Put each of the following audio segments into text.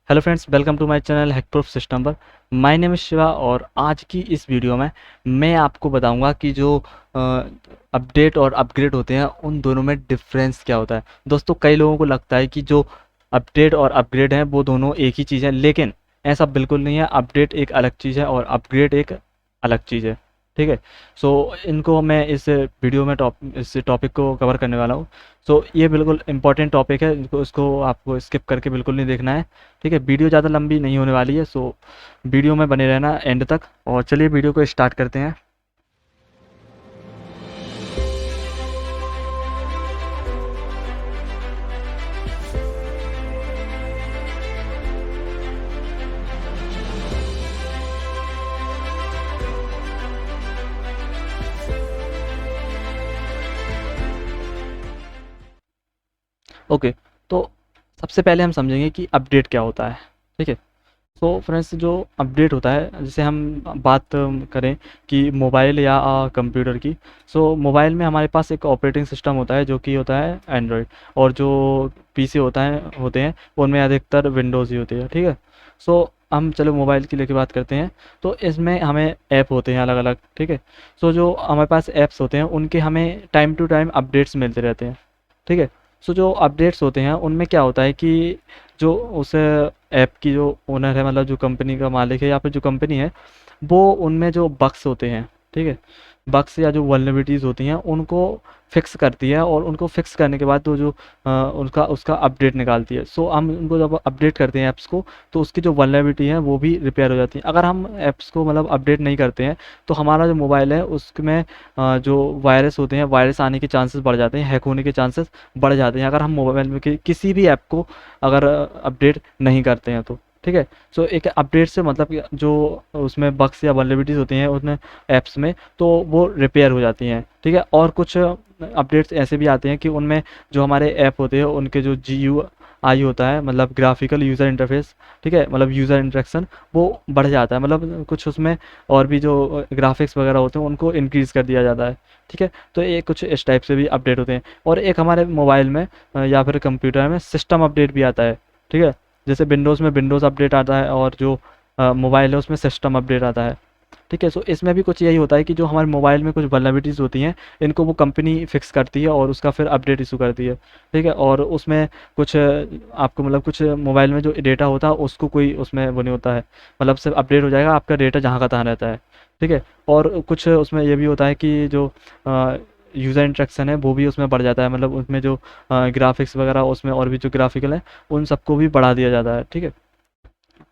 Hello friends, welcome to my channel hackproof system पर। My name is Shiva और आज की इस वीडियो में मैं आपको बताऊंगा कि जो अपडेट और अपग्रेड होते हैं उन दोनों में डिफरेंस क्या होता है। दोस्तों, कई लोगों को लगता है कि जो अपडेट और अपग्रेड हैं वो दोनों एक ही चीज़ है, लेकिन ऐसा बिल्कुल नहीं है। अपडेट एक अलग चीज़ है और अपग्रेड एक अलग चीज़ है। ठीक है। सो इनको मैं इस वीडियो में इस टॉपिक को कवर करने वाला हूँ। सो ये बिल्कुल इंपॉर्टेंट टॉपिक है, इसको आपको स्किप करके बिल्कुल नहीं देखना है। ठीक है, वीडियो ज़्यादा लंबी नहीं होने वाली है, सो वीडियो में बने रहना एंड तक। और चलिए वीडियो को स्टार्ट करते हैं। ओके, तो सबसे पहले हम समझेंगे कि अपडेट क्या होता है। ठीक है। सो फ्रेंड्स, जो अपडेट होता है, जैसे हम बात करें कि मोबाइल या कंप्यूटर की। सो मोबाइल में हमारे पास एक ऑपरेटिंग सिस्टम होता है जो कि होता है एंड्रॉयड, और जो पीसी होते हैं उनमें अधिकतर विंडोज़ ही होती है। ठीक है। सो हम चलो मोबाइल की लेके बात करते हैं। तो इसमें हमें ऐप होते हैं अलग अलग। ठीक है। सो जो हमारे पास ऐप्स होते हैं उनके हमें टाइम टू टाइम अपडेट्स मिलते रहते हैं। ठीक है। सो जो अपडेट्स होते हैं उनमें क्या होता है कि जो उस ऐप की जो ओनर है, मतलब जो कंपनी का मालिक है या फिर जो कंपनी है, वो उनमें जो बग्स होते हैं, ठीक है, बग्स या जो वल्नरेबिलिटीज़ होती हैं उनको फिक्स करती है, और उनको फिक्स करने के बाद वो जो उनका उसका अपडेट निकालती है। सो हम उनको जब अपडेट करते हैं ऐप्स को, तो उसकी जो वल्नरेबिलिटी है वो भी रिपेयर हो जाती है। अगर हम ऐप्स को मतलब अपडेट नहीं करते हैं तो हमारा जो मोबाइल है उसमें जो वायरस होते हैं, वायरस आने के चांसेस बढ़ जाते हैं, हैक होने के चांसेस बढ़ जाते हैं अगर हम मोबाइल में किसी भी ऐप को अगर अपडेट नहीं करते हैं तो। ठीक है। सो एक अपडेट से मतलब कि जो उसमें बग्स या वल्नरेबिलिटीज़ होती हैं उसमें ऐप्स में, तो वो रिपेयर हो जाती हैं। ठीक है। और कुछ अपडेट्स ऐसे भी आते हैं कि उनमें जो हमारे ऐप होते हैं उनके जो GUI होता है, मतलब ग्राफिकल यूज़र इंटरफेस, ठीक है, मतलब यूज़र इंटरेक्शन, वो बढ़ जाता है। मतलब कुछ उसमें और भी जो ग्राफिक्स वगैरह होते हैं उनको इंक्रीज़ कर दिया जाता है। ठीक है। तो ये कुछ इस टाइप से भी अपडेट होते हैं। और एक हमारे मोबाइल में या फिर कंप्यूटर में सिस्टम अपडेट भी आता है। ठीक है। जैसे विंडोज़ में विंडोज़ अपडेट आता है, और जो मोबाइल है उसमें सिस्टम अपडेट आता है। ठीक है। सो इसमें भी कुछ यही होता है कि जो हमारे मोबाइल में कुछ वल्नरेबिलिटीज़ होती हैं, इनको वो कंपनी फिक्स करती है और उसका फिर अपडेट इशू करती है। ठीक है। और उसमें कुछ आपको मतलब कुछ मोबाइल में जो डेटा होता है उसको कोई उसमें वो नहीं होता है, मतलब सिर्फ अपडेट हो जाएगा, आपका डेटा जहाँ का तहाँ रहता है। ठीक है। और कुछ उसमें ये भी होता है कि जो यूज़र इंटरेक्शन है वो भी उसमें बढ़ जाता है, मतलब उसमें जो ग्राफिक्स वगैरह उसमें और भी जो ग्राफिकल है उन सबको भी बढ़ा दिया जाता है। ठीक है।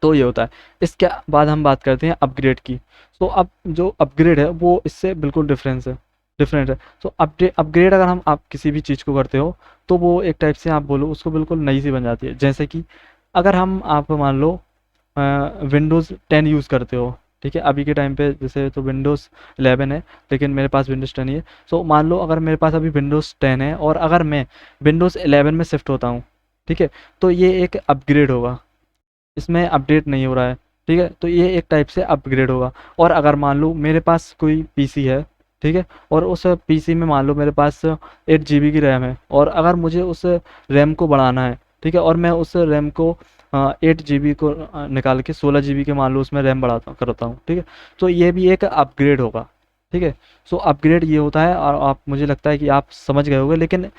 तो ये होता है। इसके बाद हम बात करते हैं अपग्रेड की। तो अब जो अपग्रेड है वो इससे बिल्कुल डिफरेंट है। तो अपग्रेड अगर हम आप किसी भी चीज़ को करते हो तो वो एक टाइप से आप बोलो उसको बिल्कुल नई सी बन जाती है। जैसे कि अगर हम आप मान लो विंडोज़ 10 यूज़ करते हो। ठीक है। अभी के टाइम पे जैसे तो विंडोज़ 11 है, लेकिन मेरे पास विंडोज़ 10 ही है। सो मान लो अगर मेरे पास अभी विंडोज़ 10 है और अगर मैं विंडोज़ 11 में शिफ्ट होता हूँ, ठीक है, तो ये एक अपग्रेड होगा, इसमें अपडेट नहीं हो रहा है। ठीक है। तो ये एक टाइप से अपग्रेड होगा। और अगर मान लो मेरे पास कोई पीसी है, ठीक है, और उस पीसी में मान लो मेरे पास 8 GB की रैम है, और अगर मुझे उस रैम को बढ़ाना है, ठीक है, और मैं उस रैम को 8 GB को निकाल के 16 GB के मान लो उसमें रैम बढ़ाता करता हूँ। ठीक है। तो ये भी एक अपग्रेड होगा। ठीक है। सो अपग्रेड ये होता है, और आप मुझे लगता है कि आप समझ गए होंगे। लेकिन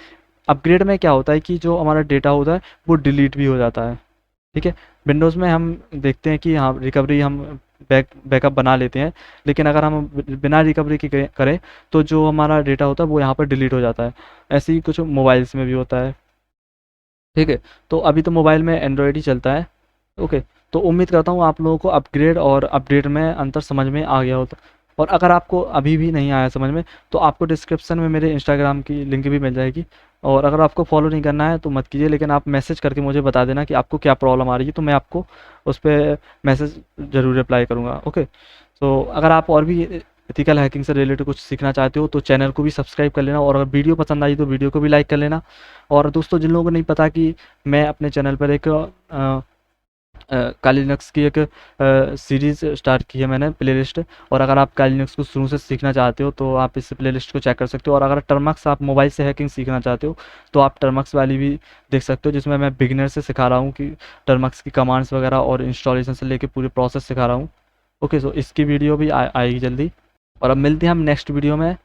अपग्रेड में क्या होता है कि जो हमारा डेटा होता है वो डिलीट भी हो जाता है। ठीक है। विंडोज़ में हम देखते हैं कि हाँ, रिकवरी हम बैकअप बना लेते हैं, लेकिन अगर हम बिना रिकवरी के करें तो जो हमारा डेटा होता है वो यहाँ पर डिलीट हो जाता है। ऐसे ही कुछ मोबाइल्स में भी होता है। ठीक है। तो अभी तो मोबाइल में एंड्रॉयड ही चलता है। ओके। तो उम्मीद करता हूँ आप लोगों को अपग्रेड और अपडेट में अंतर समझ में आ गया होता। और अगर आपको अभी भी नहीं आया समझ में, तो आपको डिस्क्रिप्शन में मेरे इंस्टाग्राम की लिंक भी मिल जाएगी। और अगर आपको फॉलो नहीं करना है तो मत कीजिए, लेकिन आप मैसेज करके मुझे बता देना कि आपको क्या प्रॉब्लम आ रही है, तो मैं आपको उस पर मैसेज ज़रूर रिप्लाई करूँगा। ओके। तो अगर आप और भी एथिकल हैकिंग से रिलेटेड कुछ सीखना चाहते हो तो चैनल को भी सब्सक्राइब कर लेना, और अगर वीडियो पसंद आई तो वीडियो को भी लाइक कर लेना। और दोस्तों, जिन लोगों को नहीं पता कि मैं अपने चैनल पर एक काली लिनक्स की एक सीरीज़ स्टार्ट की है मैंने प्लेलिस्ट। और अगर आप काली लिनक्स को शुरू से सीखना चाहते हो तो आप इस प्लेलिस्ट को चेक कर सकते हो। और अगर टर्मक्स आप मोबाइल से हैकिंग सीखना चाहते हो तो आप टर्मक्स वाली भी देख सकते हो, जिसमें मैं बिगिनर से सिखा रहा हूँ कि टर्मक्स की कमांड्स वगैरह और इंस्टॉलेशन से लेके पूरे प्रोसेस सिखा रहा हूँ। ओके, सो इसकी वीडियो भी आएगी जल्दी। और अब मिलते हैं हम नेक्स्ट वीडियो में।